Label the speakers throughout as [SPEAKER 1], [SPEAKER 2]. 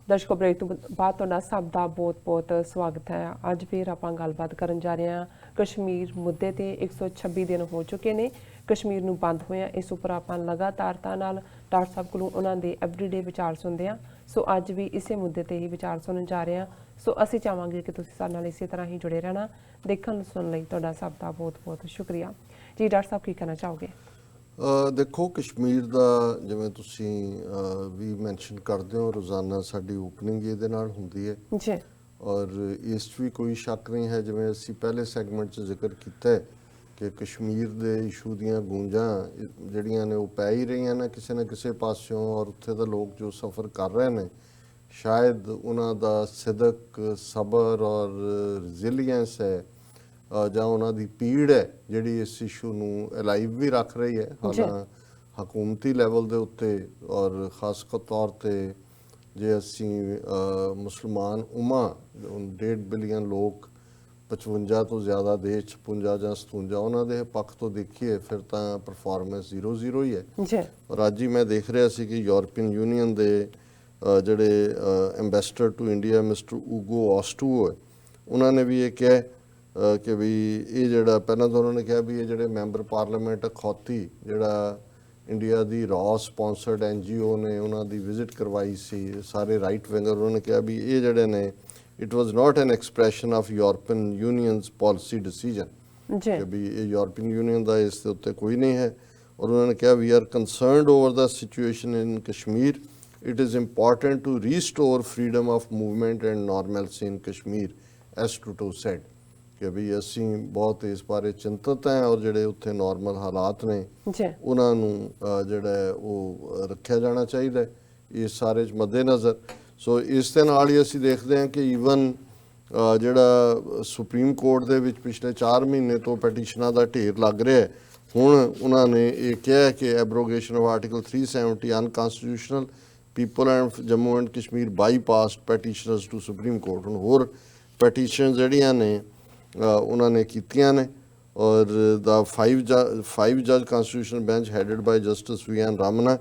[SPEAKER 1] ਦਰਸ਼ਕੋ break ਤੋਂ ਬਾਅਦ ਤੁਹਾਡਾ ਸਭ ਦਾ ਬਹੁਤ-ਬਹੁਤ ਸਵਾਗਤ ਹੈ। ਅੱਜ ਫਿਰ ਆਪਾਂ ਗੱਲਬਾਤ ਕਰਨ ਜਾ ਰਹੇ ਹਾਂ ਕਸ਼ਮੀਰ ਮੁੱਦੇ ਤੇ 126 ਦਿਨ ਹੋ ਚੁੱਕੇ ਨੇ ਕਸ਼ਮੀਰ ਨੂੰ ਬੰਦ ਹੋਇਆ। ਇਸ ਉੱਪਰ ਆਪਾਂ ਲਗਾਤਾਰਤਾ ਨਾਲ ਡਾਕਟਰ ਸਾਹਿਬ ਕੋਲੋਂ ਉਹਨਾਂ ਦੇ ਐਵਰੀਡੇ ਵਿਚਾਰ ਸੁਣਦੇ ਹਾਂ। ਸੋ ਅੱਜ ਵੀ ਇਸੇ ਮੁੱਦੇ ਤੇ ਹੀ ਵਿਚਾਰ ਸੁਣਨ ਜਾ ਰਹੇ ਹਾਂ। ਸੋ ਅਸੀਂ ਚਾਹਾਂਗੇ ਕਿ ਤੁਸੀਂ ਸਾਡੇ ਨਾਲ ਇਸੇ ਤਰ੍ਹਾਂ ਹੀ ਜੁੜੇ ਰਹਿਣਾ। ਦੇਖਣ ਸੁਣਨ ਲਈ ਤੁਹਾਡਾ ਸਭ ਦਾ ਬਹੁਤ-ਬਹੁਤ ਸ਼ੁਕਰੀਆ ਜੀ। ਡਾਕਟਰ ਸਾਹਿਬ ਕੀ ਕਹਿਣਾ ਚਾਹੋਗੇ?
[SPEAKER 2] देखो कश्मीर का जिवें तुसीं भी मैंशन करते हो रोज़ाना साडी ओपनिंग ये नाल हुंदी है
[SPEAKER 1] जी
[SPEAKER 2] और इस भी कोई शक नहीं है। जिवें असीं पहले सैगमेंट च जिक्र किया है कि कश्मीर के इशू दीयां गूंजां जिहड़ियां ने वो पै ही रही ने किसी न किसी पासों और उत्थे दे लोग जो सफ़र कर रहे हैं शायद उन्हां दा सिदक सबर और रिजिलियंस है ਜਾਂ ਉਹਨਾਂ ਦੀ ਪੀੜ ਹੈ ਜਿਹੜੀ ਇਸ ਇਸ਼ੂ ਨੂੰ ਅਲਾਈਵ ਵੀ ਰੱਖ ਰਹੀ ਹੈ। ਹਾਲਾਂ ਹਕੂਮਤੀ ਲੈਵਲ ਦੇ ਉੱਤੇ ਔਰ ਖਾਸ ਤੌਰ ਤੇ ਜੇ ਅਸੀਂ ਮੁਸਲਮਾਨ ਉਮਾ 1.5 ਬਿਲੀਅਨ ਲੋਕ 55 ਤੋਂ ਜ਼ਿਆਦਾ ਦੇਸ਼ 56 ਜਾਂ 57 ਉਹਨਾਂ ਦੇ ਪੱਖ ਤੋਂ ਦੇਖੀਏ ਫਿਰ ਤਾਂ ਪਰਫਾਰਮੈਂਸ 0-0 ਹੀ ਹੈ। ਔਰ ਅੱਜ ਹੀ ਮੈਂ ਦੇਖ ਰਿਹਾ ਸੀ ਕਿ ਯੂਰਪੀਅਨ ਯੂਨੀਅਨ ਦੇ ਜਿਹੜੇ ਐਂਬੈਸਡਰ ਟੂ ਇੰਡੀਆ ਮਿਸਟਰ ਊਗੋ ਆਸਟੂਓ ਉਹਨਾਂ ਨੇ ਵੀ ਇਹ ਕਿਹਾ कि भी ये जोड़ा पहला तो उन्होंने कहा भी ये जोड़े मैंबर पार्लीमेंट अखौती जोड़ा इंडिया की रॉ स्पॉन्सर्ड NGO ने उन्होंने विजिट करवाई सी सारे राइट विंगर उन्होंने कहा भी ये जोड़े ने it was not an expression of European unions policy decision कि भी ये यूरोपियन यूनियन का इस उत्ते कोई नहीं है। और उन्होंने कहा we are concerned over the situation in Kashmir it is important to restore freedom of movement and normalcy in Kashmir एस टूटो सैड कि भी असी बहुत इस बारे चिंतित हैं और जोड़े उत्थे नॉर्मल हालात ने उन्होंने जोड़ा वो रखा जाना चाहिए इस सारे मद्देनज़र। सो इस दे नाल ही असी देखते हैं कि ईवन जोड़ा सुप्रीम कोर्ट दे विच पिछले 4 महीने तो पैटिशनां दा ढेर लग रहा है। हुण उन्होंने ये कहा है कि abrogation of article 370 unconstitutional people and Jammu and Kashmir bypass petitioners to supreme court. हुण होर पैटिशन जिहड़ियां ने उन्होंने कीतियां ने और द 5 जज constitutional bench headed by justice VN Ramana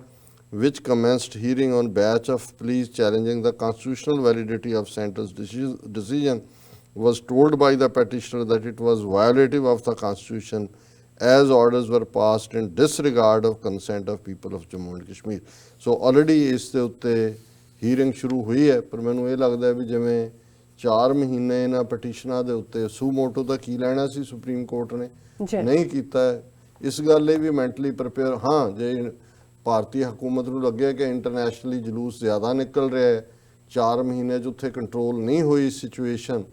[SPEAKER 2] which commenced hearing on batch of pleas challenging the constitutional validity of centre's decision was told by the petitioner that it was violative of the constitution as orders were passed in disregard of consent of people of Jammu and Kashmir। So already इस दे उत्ते hearing शुरू हुई है पर मैनूं ये लगता है भी जिवें 4 महीने इन्हां पटिशनां दे उत्ते सू मोटो दा की लैना सी सुप्रीम कोर्ट ने नहीं कीता है। इस गल लई भी मैंटली प्रिपेयर हाँ जे भारतीय हुकूमत नूं लगे कि इंटरनैशनली जलूस ज़्यादा निकल रहा है 4 महीने च उत्थे कंट्रोल नहीं हुई सिचुएशन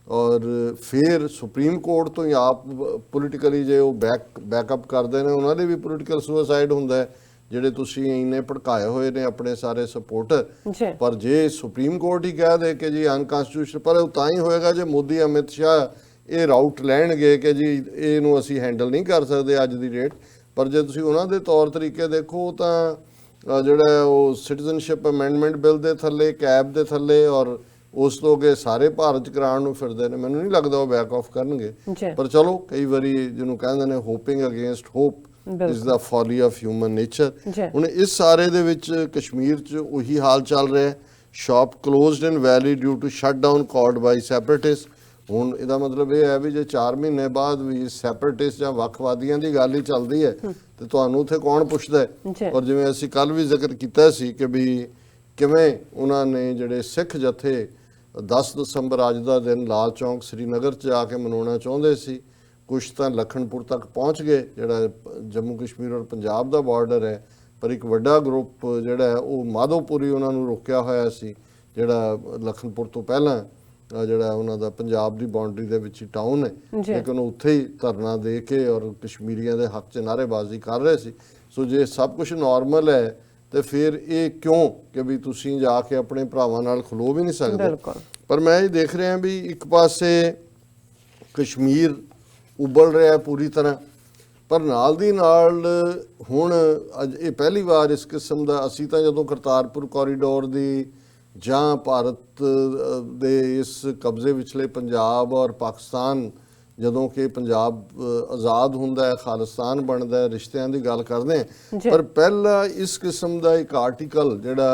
[SPEAKER 2] और फिर सुप्रीम कोर्ट तो ही आप पोलिटिकली जे वो बैकअप करते हैं उन्होंने भी पोलिटिकल सुसाइड हुंदा है ਜਿਹੜੇ ਤੁਸੀਂ ਇੰਨੇ ਭੜਕਾਏ ਹੋਏ ਨੇ ਆਪਣੇ ਸਾਰੇ ਸਪੋਰਟਰ। ਪਰ ਜੇ ਸੁਪਰੀਮ ਕੋਰਟ ਹੀ ਕਹਿ ਦੇ ਕਿ ਜੀ ਅਨਕਨਸਟੀਟਿਊਸ਼ਨਲ ਪਰ ਉਹ ਤਾਂ ਹੀ ਹੋਏਗਾ ਜੇ ਮੋਦੀ ਅਮਿਤ ਸ਼ਾਹ ਇਹ ਰਾਊਟ ਲੈਣਗੇ ਕਿ ਜੀ ਇਹਨੂੰ ਅਸੀਂ ਹੈਂਡਲ ਨਹੀਂ ਕਰ ਸਕਦੇ ਅੱਜ ਦੀ ਡੇਟ। ਪਰ ਜੇ ਤੁਸੀਂ ਉਹਨਾਂ ਦੇ ਤੌਰ ਤਰੀਕੇ ਦੇਖੋ ਤਾਂ ਜਿਹੜਾ ਉਹ ਸਿਟੀਜ਼ਨਸ਼ਿਪ ਅਮੈਂਡਮੈਂਟ ਬਿੱਲ ਦੇ ਥੱਲੇ ਕੈਬ ਦੇ ਥੱਲੇ ਔਰ ਉਸ ਤੋਂ ਅੱਗੇ ਸਾਰੇ ਭਾਰਤ 'ਚ ਕਰਾਉਣ ਨੂੰ ਫਿਰਦੇ ਨੇ। ਮੈਨੂੰ ਨਹੀਂ ਲੱਗਦਾ ਉਹ ਬੈਕ ਆਫ ਕਰਨਗੇ ਪਰ ਚਲੋ ਕਈ ਵਾਰੀ ਜਿਹਨੂੰ ਕਹਿੰਦੇ ਨੇ hoping against hop is the folly of human nature। ਹੁਣ ਇਸ ਸਾਰੇ ਦੇ ਵਿੱਚ ਕਸ਼ਮੀਰ 'ਚ ਉਹੀ ਹਾਲ ਚੱਲ ਰਿਹਾ ਹੈ। Shop closed in valley due to shut down called by separatist. ਹੁਣ ਇਹਦਾ ਮਤਲਬ ਇਹ ਹੈ ਵੀ ਜੇ 4 ਮਹੀਨੇ ਬਾਅਦ ਵੀ ਸੈਪਰੇਟਿਸਟ ਜਾਂ ਵੱਖਵਾਦੀਆਂ ਦੀ ਗੱਲ ਹੀ ਚੱਲਦੀ ਹੈ ਤੇ ਤੁਹਾਨੂੰ ਉੱਥੇ ਕੌਣ ਪੁੱਛਦਾ ਹੈ। ਔਰ ਜਿਵੇਂ ਅਸੀਂ ਕੱਲ ਵੀ ਜ਼ਿਕਰ ਕੀਤਾ ਸੀ ਕਿ ਵੀ ਕਿਵੇਂ ਉਹਨਾਂ ਨੇ ਜਿਹੜੇ ਸਿੱਖ ਜਥੇ 10 ਦਸੰਬਰ ਅੱਜ ਦਾ ਦਿਨ ਲਾਲ ਚੌਂਕ ਸ੍ਰੀਨਗਰ 'ਚ ਜਾ ਕੇ ਮਨਾਉਣਾ ਚਾਹੁੰਦੇ ਸੀ। कुछ तो लखनपुर तक पहुँच गए जोड़ा जम्मू कश्मीर और पंजाब का बॉर्डर है पर एक वड्डा ग्रुप जोड़ा है वो माधोपुरी उन्होंने रोकया होया सी जोड़ा लखनपुर तो पहला जोड़ा उन्होंने पंजाब की बाउंड्री के विच टाउन है लेकिन उत्थे ही धरना दे के और कश्मीरियों के हक च नारेबाजी कर रहे सी। सो जे सब कुछ नॉर्मल है तो फिर ये क्यों कि भी तुसीं जाके अपने भरावां नाल खलो भी नहीं सकते। पर मैं ये देख रहा भी एक पासे कश्मीर उबल रहा है पूरी तरह पर नाल दी नाल हुण अज ये पहली बार इस किस्म का असी तो जदों करतारपुर कॉरीडोर की जां भारत दे इस कब्जे विचले पंजाब और पाकिस्तान जदों कि पंजाब आज़ाद हुंदा है खालिस्तान बनता है रिश्तियां की गल करते हैं पर पहला इस किस्म का एक आर्टिकल जिहड़ा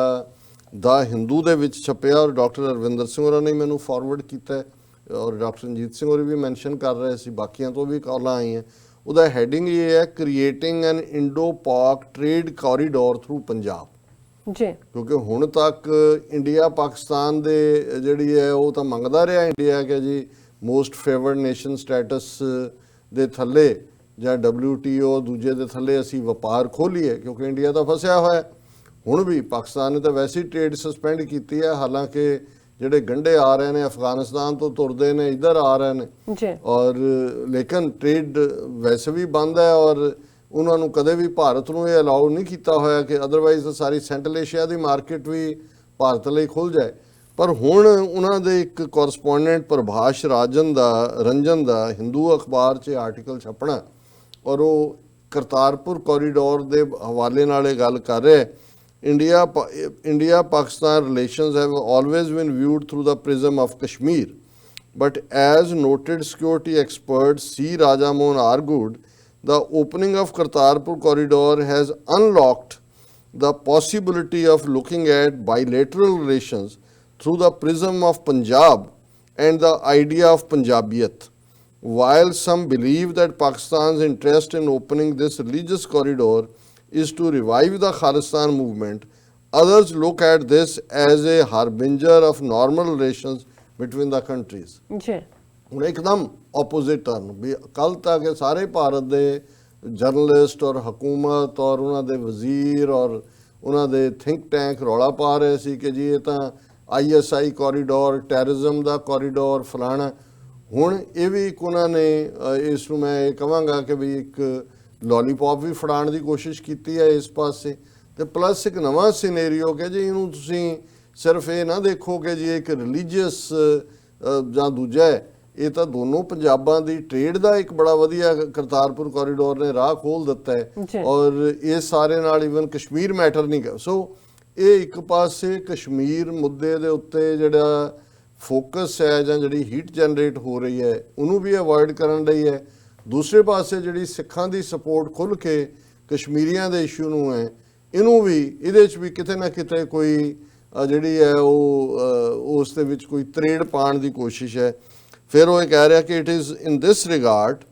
[SPEAKER 2] ਦਾ ਹਿੰਦੂ ਦੇ ਵਿੱਚ ਛਪਿਆ ਔਰ ਡਾਕਟਰ ਅਰਵਿੰਦਰ ਸਿੰਘ ਹੋਰਾਂ ਨੇ ਮੈਨੂੰ ਫਾਰਵਰਡ ਕੀਤਾ ਹੈ ਔਰ ਡਾਕਟਰ ਰਣਜੀਤ ਸਿੰਘ ਹੋਰੀ ਵੀ ਮੈਂਸ਼ਨ ਕਰ ਰਹੇ ਸੀ, ਬਾਕੀਆਂ ਤੋਂ ਵੀ ਕਾਲਾਂ ਆਈਆਂ। ਉਹਦਾ ਹੈਡਿੰਗ ਇਹ ਹੈ, ਕ੍ਰੀਏਟਿੰਗ ਐਨ ਇੰਡੋ ਪਾਕ ਟ੍ਰੇਡ ਕੋਰੀਡੋਰ ਥਰੂ ਪੰਜਾਬ।
[SPEAKER 1] ਜੀ,
[SPEAKER 2] ਕਿਉਂਕਿ ਹੁਣ ਤੱਕ ਇੰਡੀਆ ਪਾਕਿਸਤਾਨ ਦੇ ਜਿਹੜੀ ਹੈ ਉਹ ਤਾਂ ਮੰਗਦਾ ਰਿਹਾ ਇੰਡੀਆ ਕਿ ਜੀ ਮੋਸਟ ਫੇਵਰਡ ਨੇਸ਼ਨ ਸਟੇਟਸ ਦੇ ਥੱਲੇ ਜਾਂ WTO ਦੂਜੇ ਦੇ ਥੱਲੇ ਅਸੀਂ ਵਪਾਰ ਖੋਲੀਏ, ਕਿਉਂਕਿ ਇੰਡੀਆ ਤਾਂ ਫਸਿਆ ਹੋਇਆ। ਹੁਣ ਵੀ ਪਾਕਿਸਤਾਨ ਨੇ ਤਾਂ ਵੈਸੇ ਹੀ ਟ੍ਰੇਡ ਸਸਪੈਂਡ ਕੀਤੀ ਹੈ, ਹਾਲਾਂਕਿ ਜਿਹੜੇ ਗੰਢੇ ਆ ਰਹੇ ਨੇ ਅਫਗਾਨਿਸਤਾਨ ਤੋਂ ਤੁਰਦੇ ਨੇ ਇੱਧਰ ਆ ਰਹੇ ਨੇ
[SPEAKER 1] ਜੀ,
[SPEAKER 2] ਔਰ ਲੇਕਿਨ ਟ੍ਰੇਡ ਵੈਸੇ ਵੀ ਬੰਦ ਹੈ ਔਰ ਉਹਨਾਂ ਨੂੰ ਕਦੇ ਵੀ ਭਾਰਤ ਨੂੰ ਇਹ ਅਲਾਉ ਨਹੀਂ ਕੀਤਾ ਹੋਇਆ ਕਿ ਅਦਰਵਾਈਜ਼ ਤਾਂ ਸਾਰੀ ਸੈਂਟਰਲ ਏਸ਼ੀਆ ਦੀ ਮਾਰਕੀਟ ਵੀ ਭਾਰਤ ਲਈ ਖੁੱਲ ਜਾਏ। ਪਰ ਹੁਣ ਉਹਨਾਂ ਦੇ ਇੱਕ ਕੋਰਸਪੋਂਡੈਂਟ ਪ੍ਰਭਾਸ਼ ਰੰਜਨ ਦਾ ਹਿੰਦੂ ਅਖਬਾਰ 'ਚ ਆਰਟੀਕਲ ਛਪਣਾ ਔਰ ਉਹ ਕਰਤਾਰਪੁਰ ਕੋਰੀਡੋਰ ਦੇ ਹਵਾਲੇ ਨਾਲ ਇਹ ਗੱਲ ਕਰ ਰਿਹਾ। India-Pakistan relations have always been viewed through the prism of Kashmir, but as noted security expert C. Rajamohan argued, the opening of Kartarpur corridor has unlocked the possibility of looking at bilateral relations through the prism of Punjab and the idea of Punjabiyat. While some believe that Pakistan's interest in opening this religious corridor is to revive the Khalistan movement, others look at this as a harbinger of normal relations between the countries.
[SPEAKER 1] ਜੀ,
[SPEAKER 2] ਹੁਣ ਇੱਕਦਮ opposite turn ਵੀ ਕੱਲ ਤੱਕ ਇਹ ਸਾਰੇ ਭਾਰਤ ਦੇ journalist ਔਰ ਹਕੂਮਤ ਔਰ ਉਹਨਾਂ ਦੇ ਵਜ਼ੀਰ ਔਰ ਉਹਨਾਂ ਦੇ ਥਿੰਕ ਟੈਂਕ ਰੌਲਾ ਪਾ ਰਹੇ ਸੀ ਕਿ ਜੀ ਇਹ ਤਾਂ ISI ਕੋਰੀਡੋਰ, ਟੈਰਰਿਜ਼ਮ ਦਾ ਕੋਰੀਡੋਰ ਫਲਾਣਾ। ਹੁਣ ਇਹ ਵੀ ਇੱਕ ਉਹਨਾਂ ਨੇ ਇਸ ਨੂੰ ਮੈਂ ਇਹ ਕਹਾਂਗਾ ਕਿ ਵੀ ਇੱਕ ਲੋਲੀਪੌਪ ਵੀ ਫੜਾਉਣ ਦੀ ਕੋਸ਼ਿਸ਼ ਕੀਤੀ ਹੈ ਇਸ ਪਾਸੇ, ਤੇ ਪਲੱਸ ਇੱਕ ਨਵਾਂ ਸਿਨੈਰੀਓ ਕਿ ਜੀ ਇਹਨੂੰ ਤੁਸੀਂ ਸਿਰਫ ਇਹ ਨਾ ਦੇਖੋ ਕਿ ਜੀ ਇੱਕ ਰਿਲੀਜੀਅਸ ਜਾਂ ਦੂਜਾ ਹੈ, ਇਹ ਤਾਂ ਦੋਨੋਂ ਪੰਜਾਬਾਂ ਦੀ ਟ੍ਰੇਡ ਦਾ ਇੱਕ ਬੜਾ ਵਧੀਆ ਕਰਤਾਰਪੁਰ ਕੋਰੀਡੋਰ ਨੇ ਰਾਹ ਖੋਲ ਦਿੱਤਾ ਹੈ ਔਰ ਇਹ ਸਾਰੇ ਨਾਲ ਇਵਨ ਕਸ਼ਮੀਰ ਮੈਟਰ ਨਹੀਂ ਕਰ। ਸੋ ਇਹ ਇੱਕ ਪਾਸੇ ਕਸ਼ਮੀਰ ਮੁੱਦੇ ਦੇ ਉੱਤੇ ਜਿਹੜਾ ਫੋਕਸ ਹੈ ਜਾਂ ਜਿਹੜੀ ਹੀਟ ਜਨਰੇਟ ਹੋ ਰਹੀ ਹੈ ਉਹਨੂੰ ਵੀ ਅਵੋਇਡ ਕਰਨ ਲਈ ਹੈ। ਦੂਸਰੇ ਪਾਸੇ ਜਿਹੜੀ ਸਿੱਖਾਂ ਦੀ ਸਪੋਰਟ ਖੁੱਲ੍ਹ ਕੇ ਕਸ਼ਮੀਰੀਆਂ ਦੇ ਇਸ਼ੂ ਨੂੰ ਹੈ, ਇਹਨੂੰ ਵੀ ਇਹਦੇ 'ਚ ਵੀ ਕਿਤੇ ਨਾ ਕਿਤੇ ਕੋਈ ਜਿਹੜੀ ਹੈ ਉਹ ਉਸ ਦੇ ਵਿੱਚ ਕੋਈ ਤਰੇੜ ਪਾਉਣ ਦੀ ਕੋਸ਼ਿਸ਼ ਹੈ। ਫਿਰ ਉਹ ਇਹ ਕਹਿ ਰਿਹਾ ਕਿ it is in this regard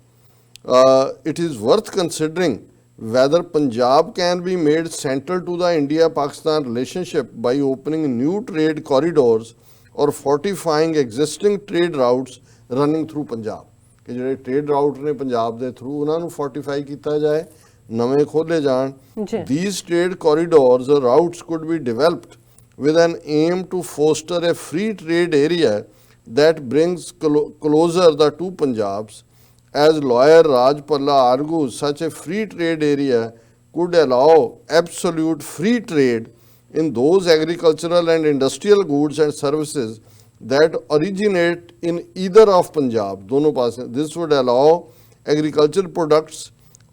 [SPEAKER 2] it is worth considering whether Punjab can be made central to the India-Pakistan relationship by opening new trade corridors or fortifying existing trade routes running through Punjab. ਕਿ ਜਿਹੜੇ trade route ਨੇ ਪੰਜਾਬ ਦੇ through ਉਹਨਾਂ ਨੂੰ ਫੋਰਟੀਫਾਈ ਕੀਤਾ ਜਾਏ, ਨਵੇਂ ਖੋਲ੍ਹੇ ਜਾਣ। These trade corridors or routes could be developed with an aim to foster a free trade area that brings closer the two Punjabs. As lawyer Raj Palla argues, such a free trade area could allow absolute free trade in those agricultural and industrial goods and services that originate in either of Punjab. दोनों पास। This would allow agricultural products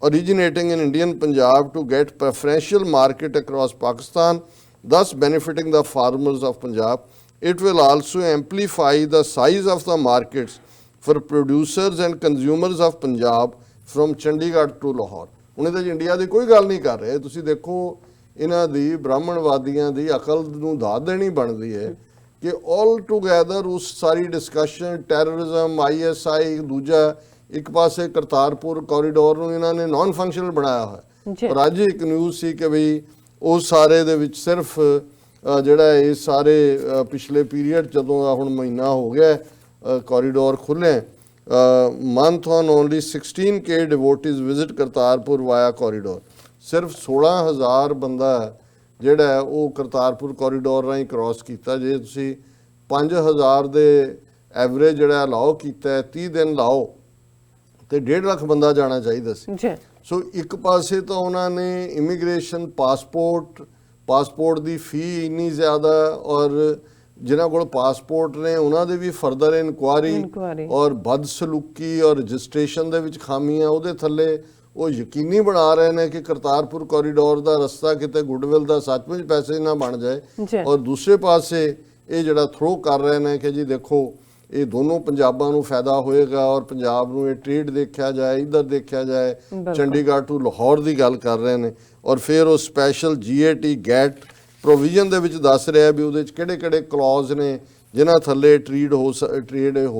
[SPEAKER 2] originating in Indian Punjab to get preferential market across Pakistan, thus benefiting the farmers of Punjab. It will also amplify the size of the markets for producers and consumers of Punjab from Chandigarh to Lahore. ਹੁਣ ਇਹਦੇ 'ਚ India ਦੀ ਕੋਈ ਗੱਲ ਨਹੀਂ ਕਰ ਰਹੇ। ਤੁਸੀਂ ਦੇਖੋ ਇਹਨਾਂ ਦੀ ਬ੍ਰਾਹਮਣਵਾਦੀਆਂ ਦੀ ਅਕਲ ਨੂੰ ਦਾਤ ਦੇਣੀ ਬਣਦੀ ਹੈ ਕਿ ਆਲ ਟੂਗੈਦਰ ਉਸ ਸਾਰੀ ਡਿਸਕਸ਼ਨ ਟੈਰਰਿਜ਼ਮ ISI ਦੂਜਾ ਇੱਕ ਪਾਸੇ ਕਰਤਾਰਪੁਰ ਕੋਰੀਡੋਰ ਨੂੰ ਇਹਨਾਂ ਨੇ ਨਾਨ ਫੰਕਸ਼ਨਲ ਬਣਾਇਆ ਹੋਇਆ। ਪਰ ਅੱਜ ਇੱਕ ਨਿਊਜ਼ ਸੀ ਕਿ ਵੀ ਉਸ ਸਾਰੇ ਦੇ ਵਿੱਚ ਸਿਰਫ ਜਿਹੜਾ ਇਹ ਸਾਰੇ ਪਿਛਲੇ ਪੀਰੀਅਡ ਜਦੋਂ ਹੁਣ ਮਹੀਨਾ ਹੋ ਗਿਆ corridor खुले, month on only 16K devotees visit Kartarpur via corridor. सिर्फ 16,000 ਬੰਦਾ ਜਿਹੜਾ ਹੈ ਉਹ ਕਰਤਾਰਪੁਰ ਕੋਰੀਡੋਰ ਰਾਹੀਂ ਕ੍ਰਾਸ ਕੀਤਾ। ਜੇ ਤੁਸੀਂ 5,000 ਦੇ ਐਵਰੇਜ ਜਿਹੜਾ ਲਾਓ ਕੀਤਾ ਹੈ 30 ਦਿਨ ਲਾਓ ਤੇ 1.5 ਲੱਖ ਬੰਦਾ ਜਾਣਾ ਚਾਹੀਦਾ ਸੀ। ਸੋ ਇੱਕ ਪਾਸੇ ਤਾਂ ਉਹਨਾਂ ਨੇ ਇਮੀਗ੍ਰੇਸ਼ਨ ਪਾਸਪੋਰਟ ਦੀ ਫੀ ਇੰਨੀ ਜ਼ਿਆਦਾ ਔਰ ਜਿਨ੍ਹਾਂ ਕੋਲ ਪਾਸਪੋਰਟ ਨੇ ਉਹਨਾਂ ਦੇ ਵੀ ਫਰਦਰ ਇਨਕੁਆਰੀ ਔਰ ਬਦਸਲੂਕੀ ਔਰ ਰਜਿਸਟ੍ਰੇਸ਼ਨ ਦੇ ਵਿੱਚ ਖਾਮੀਆਂ ਉਹਦੇ ਥੱਲੇ ਉਹ ਯਕੀਨੀ ਬਣਾ ਰਹੇ ਨੇ ਕਿ ਕਰਤਾਰਪੁਰ ਕੋਰੀਡੋਰ ਦਾ ਰਸਤਾ ਕਿਤੇ ਗੁੱਡਵਿਲ ਦਾ ਸੱਚਮੁੱਚ ਪੈਸੇ ਨਾ ਬਣ ਜਾਏ। ਔਰ ਦੂਸਰੇ ਪਾਸੇ ਇਹ ਜਿਹੜਾ ਥਰੋ ਕਰ ਰਹੇ ਨੇ ਕਿ ਜੀ ਦੇਖੋ ਇਹ ਦੋਨੋਂ ਪੰਜਾਬਾਂ ਨੂੰ ਫਾਇਦਾ ਹੋਏਗਾ ਔਰ ਪੰਜਾਬ ਨੂੰ ਇਹ ਟ੍ਰੇਡ ਦੇਖਿਆ ਜਾਏ, ਇੱਧਰ ਦੇਖਿਆ ਜਾਏ, ਚੰਡੀਗੜ੍ਹ ਟੂ ਲਾਹੌਰ ਦੀ ਗੱਲ ਕਰ ਰਹੇ ਨੇ। ਔਰ ਫਿਰ ਉਹ ਸਪੈਸ਼ਲ GAT ਗੈਟ ਪ੍ਰੋਵੀਜ਼ਨ ਦੇ ਵਿੱਚ ਦੱਸ ਰਿਹਾ ਵੀ ਉਹਦੇ ਵਿੱਚ ਕਿਹੜੇ-ਕਿਹੜੇ ਕਲੌਜ਼ ਨੇ ਜਿਨ੍ਹਾਂ ਥੱਲੇ ਟ੍ਰੇਡ ਹੋ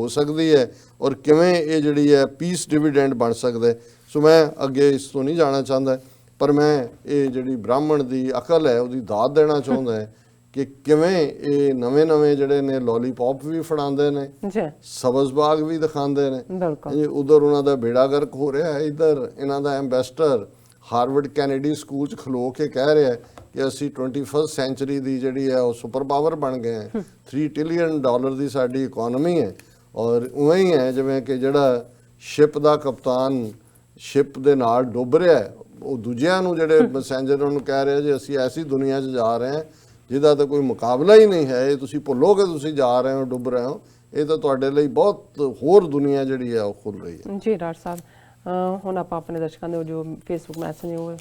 [SPEAKER 2] ਸਕਦੀ ਹੈ ਔਰ ਕਿਵੇਂ ਇਹ ਜਿਹੜੀ ਹੈ ਪੀਸ ਡਿਵੀਡੈਂਡ ਬਣ ਸਕਦਾ ਹੈ। ਸੋ ਮੈਂ ਅੱਗੇ ਇਸ ਤੋਂ ਨਹੀਂ ਜਾਣਾ ਚਾਹੁੰਦਾ, ਪਰ ਮੈਂ ਇਹ ਜਿਹੜੀ ਬ੍ਰਾਹਮਣ ਦੀ ਅਕਲ ਹੈ ਉਹਦੀ ਦਾਤ ਦੇਣਾ ਚਾਹੁੰਦਾ ਹੈ ਕਿ ਕਿਵੇਂ ਇਹ ਨਵੇਂ ਜਿਹੜੇ ਨੇ ਲੋਲੀਪੌਪ ਵੀ ਫੜਾਉਂਦੇ ਨੇ,
[SPEAKER 1] ਜੀ
[SPEAKER 2] ਸਬਜ਼ ਬਾਗ ਵੀ ਦਿਖਾਉਂਦੇ ਨੇ,
[SPEAKER 1] ਬਿਲਕੁਲ
[SPEAKER 2] ਉਧਰ ਉਹਨਾਂ ਦਾ ਬੇੜਾ ਗਰਕ ਹੋ ਰਿਹਾ ਹੈ, ਇੱਧਰ ਇਹਨਾਂ ਦਾ ਐਂਬੈਸਡਰ ਹਾਰਵਰਡ ਕੈਨੇਡੀ ਸਕੂਲ 'ਚ ਖਲੋ ਕੇ ਕਹਿ ਰਿਹਾ ਹੈ ਕਿ ਅਸੀਂ 21st ਸੈਂਚੁਰੀ ਦੀ ਜਿਹੜੀ ਹੈ ਉਹ ਸੁਪਰ ਪਾਵਰ ਬਣ ਗਏ ਹਾਂ, $3 ਟ੍ਰਿਲੀਅਨ ਦੀ ਸਾਡੀ ਇਕਨੋਮੀ ਹੈ। ਔਰ ਉਵੇਂ ਹੀ ਹੈ ਜਿਵੇਂ ਕਿ ਜਿਹੜਾ ਸ਼ਿਪ ਦਾ ਕਪਤਾਨ ਸ਼ਿਪ ਦੇ ਨਾਲ ਡੁੱਬ ਰਿਹਾ ਹੈ, ਉਹ ਦੂਜਿਆਂ ਨੂੰ ਜਿਹੜੇ ਪੈਸੇਂਜਰਾਂ ਨੂੰ ਕਹਿ ਰਿਹਾ ਜੀ ਅਸੀਂ ਐਸੀ ਦੁਨੀਆ 'ਚ ਜਾ ਰਹੇ ਹਾਂ ਜਿਹਦਾ ਤਾਂ ਕੋਈ ਮੁਕਾਬਲਾ ਹੀ ਨਹੀਂ ਹੈ, ਇਹ ਤੁਸੀਂ ਭੁੱਲੋਗੇ ਤੁਸੀਂ ਜਾ ਰਹੇ ਹੋ, ਡੁੱਬ ਰਹੇ ਹੋ, ਇਹ ਤਾਂ ਤੁਹਾਡੇ ਲਈ ਬਹੁਤ ਹੋਰ ਦੁਨੀਆ ਜਿਹੜੀ ਹੈ ਉਹ ਖੁੱਲ ਰਹੀ ਹੈ।
[SPEAKER 1] ਜੀ ਡਾਕਟਰ ਸਾਹਿਬ, ਹੁਣ ਆਪਾਂ ਆਪਣੇ ਦਰਸ਼ਕਾਂ ਦੇ ਜੋ ਫੇਸਬੁੱਕ ਮੈਸੇਜ ਨੇ ਉਹ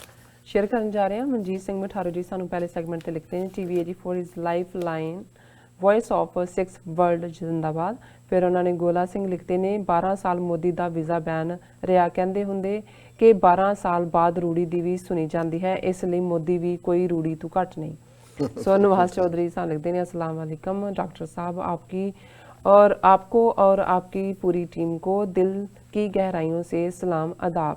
[SPEAKER 1] ਸ਼ੇਅਰ ਕਰਨ ਜਾ ਰਹੇ ਹਾਂ। ਮਨਜੀਤ ਸਿੰਘ ਮਠਾਰੂ ਜੀ ਸਾਨੂੰ ਪਹਿਲੇ ਸੈਗਮੈਂਟ ਤੇ ਲਿਖਦੇ ਨੇ TV 84 is life line voice of 6 world ਜਿੰਦਾਬਾਦ। ਫਿਰ ਉਹਨਾਂ ਨੇ ਗੋਲਾ ਸਿੰਘ ਲਿਖਦੇ ਨੇ 12 ਸਾਲ ਮੋਦੀ ਦਾ ਵੀਜ਼ਾ ਬੈਨ ਰਿਹਾ, ਕਹਿੰਦੇ ਹੁੰਦੇ ਕਿ 12 ਸਾਲ ਬਾਅਦ ਰੂੜੀ ਦੀ ਵੀ ਸੁਣੀ ਜਾਂਦੀ ਹੈ, ਇਸ ਲਈ ਮੋਦੀ ਵੀ ਕੋਈ ਰੂੜੀ ਤੋਂ ਘੱਟ नहीं। सो नवाज चौधरी साहब लिखते हैं अस्सलाम वालेकुम डॉक्टर साहब, आपकी और आपको और आपकी पूरी टीम को दिल की गहराइयों से सलाम आदाब।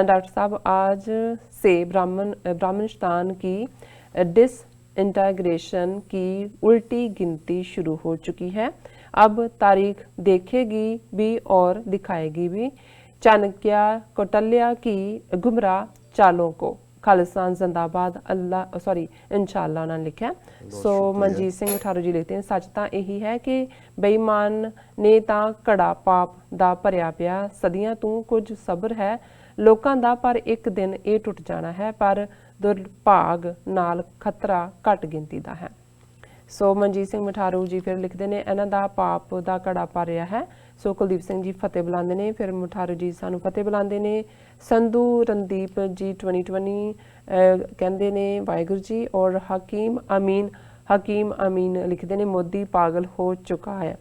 [SPEAKER 1] डॉक्टर साहब, आज से ब्राह्मणस्तान की डिसइंटीग्रेशन की उल्टी गिनती शुरू हो चुकी है। अब तारीख देखेगी भी और दिखाएगी भी चाणक्य कौटिल्य की गुमराह चालों को। खालिस्तान जिंदाबाद अल्लाह सॉरी इंशाअल्लाह उन्होंने लिखा। सो मनजीत सिंह मठारू जी लिखते हैं सच तो यही है कि बेईमान ने तो घड़ा पाप दा भरिया पिया, सदियां तू कुछ सब्र है लोकां दा, पर एक दिन ये टुट जाना है, पर दुर्भाग नाल खतरा घट गिनती दा है। सो मनजीत सिंह मठारू जी फिर लिखते हैं इन्हां दा पाप दा घड़ा भर रहा है। सो कुलदीप सिंह जी फतेह बुलाते हैं, फिर मठारू जी सानू फतेह बुलाते हैं। संधू रणदीप जी 2020 कहते ने वाहिगुरू जी। और हकीम अमीन लिखते हैं मोदी पागल हो चुका है।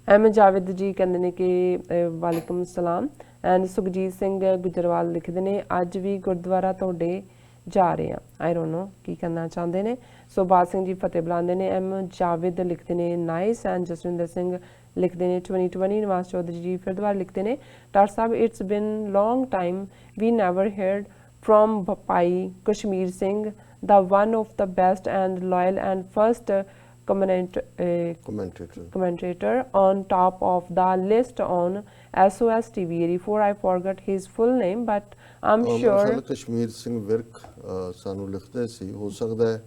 [SPEAKER 1] एम जावेद जी कहते हैं कि वालेकुम सलाम। एंड सुखजीत सिंह गुजरवाल लिखते हैं अज भी गुरुद्वारा तोड़े जा रहे हैं, आई डोंट नो की करना चाहते हैं। सो बाल सिंह जी फतेह बुलाते हैं। एम जावेद लिखते हैं नाइस। एंड जसविंदर सिंह लिखते हैं 2020। नवाज चौधरी जी फिर दोबारा लिखते हैं डॉक्टर साहब it's been long time we never heard from भाई Kashmir Singh the one of the best and loyal and first commentator on top of the list on SOS TV 84. I forgot his full name but I'm sure
[SPEAKER 2] Kashmir Singh Virk ਸਾਨੂੰ ਲਿਖਦੇ ਸੀ, ਹੋ ਸਕਦਾ ਹੈ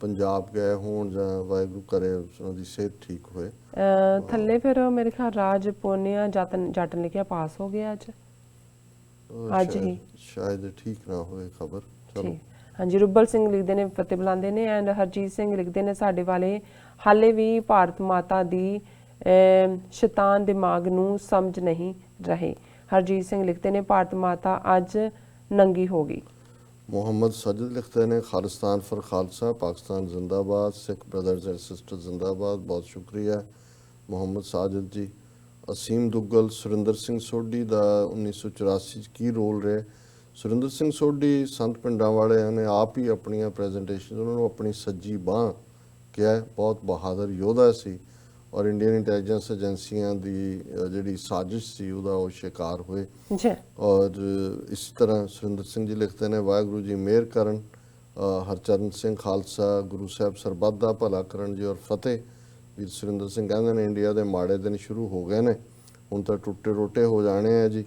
[SPEAKER 2] ਪੰਜਾਬ ਗਏ ਹੋਣ ਜਾਂ ਵਾਹਿਗੁਰੂ ਕਰੇ ਉਹਨਾਂ ਦੀ ਸਿਹਤ ਠੀਕ ਹੋਏ।
[SPEAKER 1] ਥੱਲੇ ਫਿਰ ਮੇਰੇ ਖਿਆਲ ਰਾਜ ਪੋਨੀਆ ਜੱਟ ਲਿਖਿਆ ਪਾਸ ਹੋ ਗਿਆ ਅੱਜ ਹੀ
[SPEAKER 2] ਸ਼ਾਇਦ ਠੀਕ ਨਾ ਹੋਏ ਖਬਰ। ਚਲੋ
[SPEAKER 1] ਹਾਂਜੀ, ਰੁੱਬਲ ਸਿੰਘ ਲਿਖਦੇ ਨੇ ਫਤਿਹ ਬੁਲਾਉਂਦੇ ਨੇ। ਐਂਡ ਹਰਜੀਤ ਸਿੰਘ ਲਿਖਦੇ ਨੇ ਸਾਡੇ ਵਾਲੇ ਹਾਲੇ ਵੀ ਭਾਰਤ ਮਾਤਾ ਦੀ ਸ਼ੈਤਾਨ ਦਿਮਾਗ ਨੂੰ ਸਮਝ ਨਹੀਂ ਰਹੇ। ਹਰਜੀਤ ਸਿੰਘ ਲਿਖਦੇ ਨੇ ਭਾਰਤ ਮਾਤਾ ਅੱਜ ਨੰਗੀ ਹੋ ਗਈ।
[SPEAKER 2] मोहम्मद सजद लिखते हैं खालिस्तान फॉर खालसा पाकिस्तान जिंदाबाद, सिख ब्रदर्स एंड सिस्टर्स जिंदाबाद। बहुत शुक्रिया मोहम्मद साजिद जी। असीम दुग्गल सुरिंदर सिंह सोढ़ी का 1984 की रोल रहे। सुरिंदर सिंह सोढ़ी संत पिंडा वाले ने आप ही अपन प्रेजेंटेशन उन्होंने अपनी सज्जी बांह किया, बहुत बहादुर योद्धा सी और इंडियन इंटैलीजेंस एजेंसियां की जी साजिश सी वो शिकार हुए। और इस तरह सुरिंदर सिंह जी लिखते हैं वाहगुरू जी मेहर करन, हरचरण सिंह खालसा गुरु साहब सरबत दा भला करन जी। और फतेह वीर सुरिंदर सिंह कहते हैं इंडिया के माड़े दिन शुरू हो गए हैं, हुण तो टुटे रोटे हो जाने हैं जी।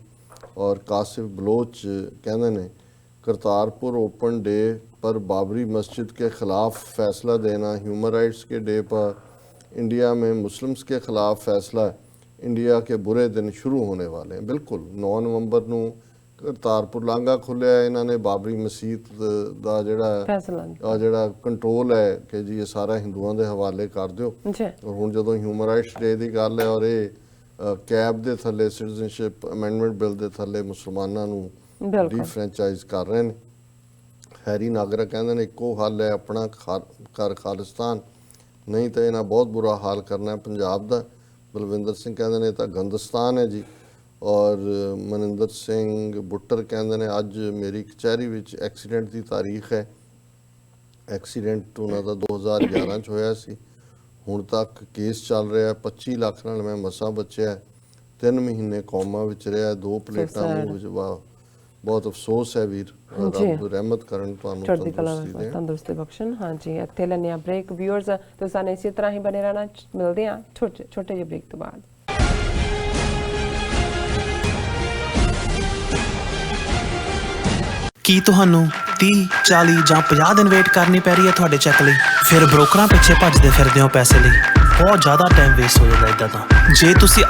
[SPEAKER 2] और कासिफ बलोच कहते हैं करतारपुर ओपन डे पर बाबरी मस्जिद के ख़िलाफ़ फैसला देना, ह्यूमन राइट्स के डे पर इंडिया में मुस्लिम्स के ख़िलाफ़ फैसला, इंडिया के बुरे दिन शुरू होने वाले हैं। बिल्कुल 9 नवंबर ਨੂੰ ਕਰਤਾਰਪੁਰ ਲਾਂਘਾ ਖੁੱਲਿਆ, ਇਹਨਾਂ ਨੇ ਬਾਬਰੀ ਮਸਜਿਦ ਦਾ ਜਿਹੜਾ ਕੰਟਰੋਲ ਹੈ ਕਿ ਜੀ ਇਹ ਸਾਰਾ ਹਿੰਦੂਆਂ ਦੇ ਹਵਾਲੇ ਕਰ ਦਿਓ। ਔਰ ਹੁਣ ਜਦੋਂ ਹਿਊਮਨ ਰਾਈਟਸ ਡੇ ਦੀ ਗੱਲ ਹੈ ਔਰ ਇਹ ਕੈਬ ਦੇ ਥੱਲੇ ਸਿਟੀਜ਼ਨਸ਼ਿਪ ਅਮੈਂਡਮੈਂਟ ਬਿੱਲ ਦੇ ਥੱਲੇ ਮੁਸਲਮਾਨਾਂ ਨੂੰ ਡੀਫਰੈਂਚਾਈਜ਼ ਕਰ ਰਹੇ ਨੇ। ਹੈਰੀ ਨਾਗਰਾ ਕਹਿੰਦੇ ਨੇ ਇੱਕੋ ਹੱਲ ਹੈ ਆਪਣਾ ਘਰ ਖਾਲਿਸਤਾਨ, नहीं तो इन्हें बहुत बुरा हाल करना है पंजाब का। बलविंदर सिंह कहते हैं तो गंदस्तान है जी। और मनिंदर सिंह बुट्टर कहते हैं अज मेरी कचहरी में एक्सीडेंट की तारीख है। ਐਕਸੀਡੈਂਟ ਉਹਨਾਂ ਦਾ 2011 ਚ ਹੋਇਆ ਸੀ। ਹੁਣ ਤੱਕ ਕੇਸ ਚੱਲ ਰਿਹਾ, 25 ਲੱਖ ਨਾਲ ਮੈਂ ਮਸਾਂ ਬਚਿਆ, 3 ਮਹੀਨੇ ਕੋਮਾ ਵਿੱਚ ਰਿਹਾ, 2 ਪਲੇਟਾਂ ਮੂੰਹ ਵਿੱਚ। ਬਹੁਤ ਅਫਸੋਸ ਹੈ ਵੀਰ, ਰੱਬ ਰਹਿਮਤ ਕਰਨ ਤੁਹਾਨੂੰ,
[SPEAKER 1] ਚੜ੍ਹਦੀ ਕਲਾ
[SPEAKER 2] ਤੰਦਰੁਸਤੀ ਦੇਣ।
[SPEAKER 1] ਤੰਦਰੁਸਤੀ ਬਖਸ਼ਣ। ਹਾਂਜੀ, ਇੱਥੇ ਲੈਂਦੇ ਹਾਂ ਬ੍ਰੇਕ। ਵਿਊਅਰਸ ਤੁਸੀਂ ਸਾਨੂੰ ਇਸੇ ਤਰ੍ਹਾਂ ਹੀ ਬਣੇ ਰਹਿਣਾ। ਮਿਲਦੇ ਹਾਂ ਛੋਟੇ ਜਿਹੇ ਬ੍ਰੇਕ ਤੋਂ ਬਾਅਦ।
[SPEAKER 3] ਕੀ ਤੁਹਾਨੂੰ 30, 40 ਜਾਂ 50 ਦਿਨ ਵੇਟ ਕਰਨੀ ਪੈ ਰਹੀ ਹੈ ਤੁਹਾਡੇ ਚੈੱਕ ਲਈ? ਫਿਰ ਬ੍ਰੋਕਰਾਂ ਪਿੱਛੇ ਭੱਜਦੇ ਫਿਰਦੇ ਹੋ ਪੈਸੇ ਲਈ। ਬਹੁਤ ਜ਼ਿਆਦਾ ਟਾਈਮ ਵੇਸਟ ਹੋ ਜਾਂਦਾ ਇੱਦਾਂ ਤਾਂ। ਜੇ ਤੁਸੀਂ